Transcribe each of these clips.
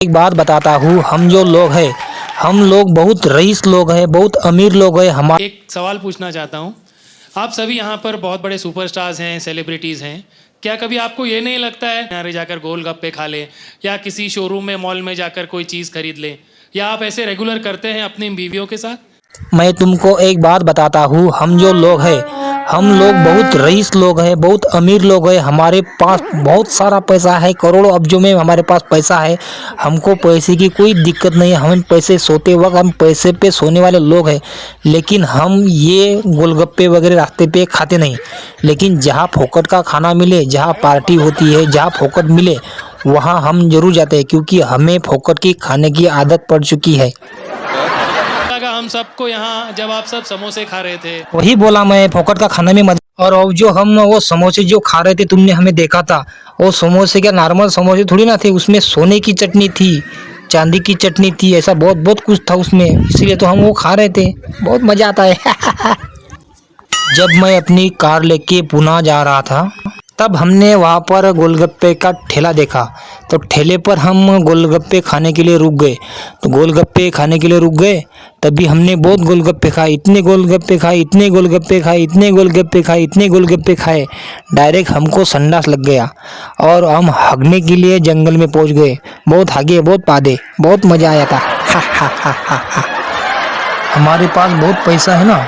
एक बात बताता हूँ, हम जो लोग हैं, हम लोग बहुत रईस लोग हैं, बहुत अमीर लोग हैं। हमारे एक सवाल पूछना चाहता हूँ, आप सभी यहाँ पर बहुत बड़े सुपरस्टार्स हैं, सेलिब्रिटीज़ हैं, क्या कभी आपको ये नहीं लगता है किनारे जाकर गोलगप्पे खा लें या किसी शोरूम में मॉल में जाकर कोई चीज़ खरीद लें, या आप ऐसे रेगुलर करते हैं अपनी बीवियों के साथ? मैं तुमको एक बात बताता हूँ, हम जो लोग हैं, हम लोग बहुत रईस लोग हैं, बहुत अमीर लोग हैं। हमारे पास बहुत सारा पैसा है, करोड़ों अब्जों में हमारे पास पैसा है। हमको पैसे की कोई दिक्कत नहीं है। हम पैसे सोते वक्त हम पैसे पे सोने वाले लोग हैं। लेकिन हम ये गोलगप्पे वगैरह रास्ते पे खाते नहीं। लेकिन जहाँ फोकट का खाना मिले, जहाँ पार्टी होती है, जहाँ फोकट मिले, वहाँ हम जरूर जाते हैं, क्योंकि हमें फोकट की खाने की आदत पड़ चुकी है। लगा हम सबको यहाँ जब आप सब समोसे खा रहे थे। वही बोला मैं, फोकट का खाना में मजा। और अब जो हम वो समोसे जो खा रहे थे, तुमने हमें देखा था, वो समोसे क्या नॉर्मल समोसे थोड़ी ना थे, उसमें सोने की चटनी थी, चांदी की चटनी थी, ऐसा बहुत बहुत कुछ था उसमें, इसलिए तो हम वो खा रहे थे। बहुत मजा आता है। जब मैं अपनी कार लेके पुणे जा रहा था, तब हमने वहाँ पर गोलगप्पे का ठेला देखा। तो ठेले पर हम गोलगप्पे खाने के लिए रुक गए। तो गोलगप्पे खाने के लिए रुक गए, तभी हमने बहुत गोलगप्पे खाए, इतने गोलगप्पे खाए, इतने गोलगप्पे खाए, इतने गोलगप्पे खाए, इतने गोलगप्पे खाए, डायरेक्ट हमको संडास लग गया और हम हगने के लिए जंगल में पहुँच गए। बहुत हगे, बहुत पादे, बहुत मज़ा आया था। हमारे पास बहुत पैसा है ना,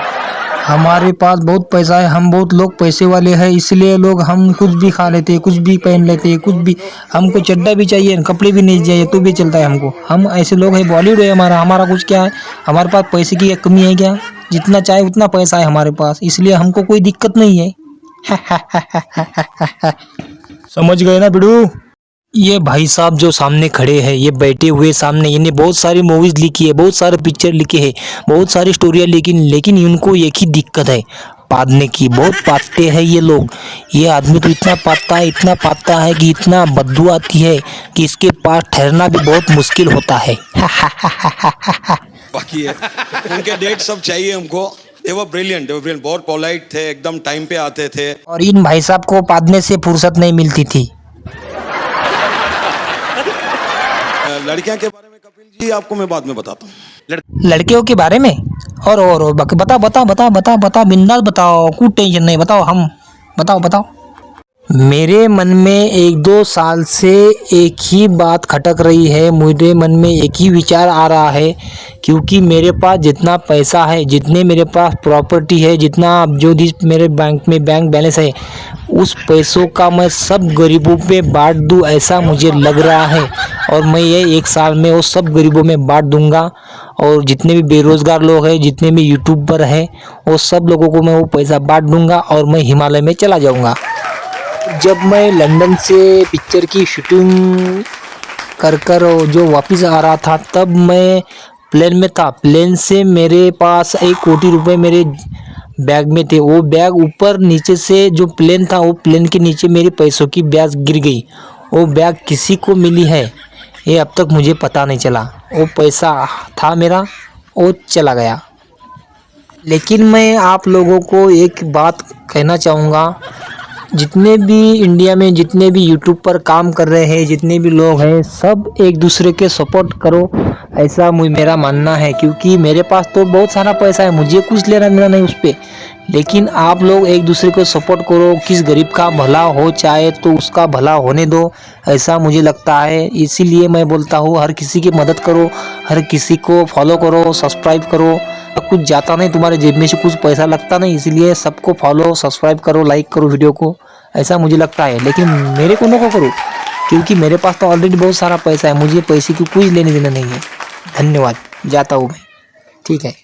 हमारे पास बहुत पैसा है, हम बहुत लोग पैसे वाले हैं, इसलिए लोग हम कुछ भी खा लेते हैं, कुछ भी पहन लेते हैं, कुछ भी। हमको चड्डा भी चाहिए, कपड़े भी नहीं चाहिए तो भी चलता है हमको। हम ऐसे लोग हैं, बॉलीवुड है हमारा। हमारा कुछ क्या है, हमारे पास पैसे की कमी है क्या? जितना चाहे उतना पैसा है हमारे पास, इसलिए हमको कोई दिक्कत नहीं है। समझ गए ना बिड़ू? ये भाई साहब जो सामने खड़े हैं, ये बैठे हुए सामने, इन्हें बहुत सारी मूवीज लिखी है, बहुत सारे पिक्चर लिखे हैं, बहुत सारी स्टोरियाँ, लेकिन इनको एक ही दिक्कत है, पादने की। बहुत पादते हैं ये लोग। ये आदमी तो इतना पादता है, इतना पादता है कि इतना बदबू आती है कि इसके पास ठहरना भी बहुत मुश्किल होता है। बाकी है उनके डेट सब चाहिए हमको। they were brilliant, बहुत पोलाइट थे, एकदम टाइम पे आते थे। और इन भाई साहब को पादने से फुर्सत नहीं मिलती थी। लड़कियां के बारे में कपिल जी आपको मैं बाद में बताता हूँ। लड़कियों के बारे में और बताओ बताओ बताओ बताओ बताओ, बिंदास बताओ, कोई टेंशन नहीं, बताओ। हम बताओ बताओ। मेरे मन में 1-2 साल से एक ही बात खटक रही है, मेरे मन में एक ही विचार आ रहा है, क्योंकि मेरे पास जितना पैसा है, जितने मेरे पास प्रॉपर्टी है, जितना जो जिस मेरे बैंक में बैंक बैलेंस है, उस पैसों का मैं सब गरीबों पे बांट दूं, ऐसा मुझे लग रहा है। और मैं ये 1 साल में वो सब गरीबों में बांट दूंगा। और जितने भी बेरोज़गार लोग हैं, जितने भी यूट्यूबर हैं, वो सब लोगों को मैं वो पैसा बांट दूंगा और मैं हिमालय में चला जाऊँगा। जब मैं लंदन से पिक्चर की शूटिंग कर जो वापस आ रहा था, तब मैं प्लेन में था। प्लेन से मेरे पास 1 कोटी रुपए मेरे बैग में थे। वो बैग ऊपर नीचे से जो प्लेन था, वो प्लेन के नीचे मेरे पैसों की बैग गिर गई। वो बैग किसी को मिली है, ये अब तक मुझे पता नहीं चला। वो पैसा था मेरा, वो चला गया। लेकिन मैं आप लोगों को एक बात कहना चाहूँगा, जितने भी इंडिया में जितने भी यूट्यूब पर काम कर रहे हैं, जितने भी लोग हैं, सब एक दूसरे के सपोर्ट करो, ऐसा मेरा मानना है। क्योंकि मेरे पास तो बहुत सारा पैसा है, मुझे कुछ लेना देना नहीं उस पर। लेकिन आप लोग एक दूसरे को सपोर्ट करो, किस गरीब का भला हो चाहे तो उसका भला होने दो, ऐसा मुझे लगता है। इसीलिए मैं बोलता हूँ, हर किसी की मदद करो, हर किसी को फॉलो करो, सब्सक्राइब करो। कुछ जाता नहीं, तुम्हारे जेब में से कुछ पैसा लगता नहीं, इसीलिए सबको फॉलो सब्सक्राइब करो, लाइक करो वीडियो को, ऐसा मुझे लगता है। लेकिन मेरे को नको करो, क्योंकि मेरे पास तो ऑलरेडी बहुत सारा पैसा है, मुझे पैसे की कोई लेने देना नहीं है। धन्यवाद, जाता हूँ मैं। ठीक है।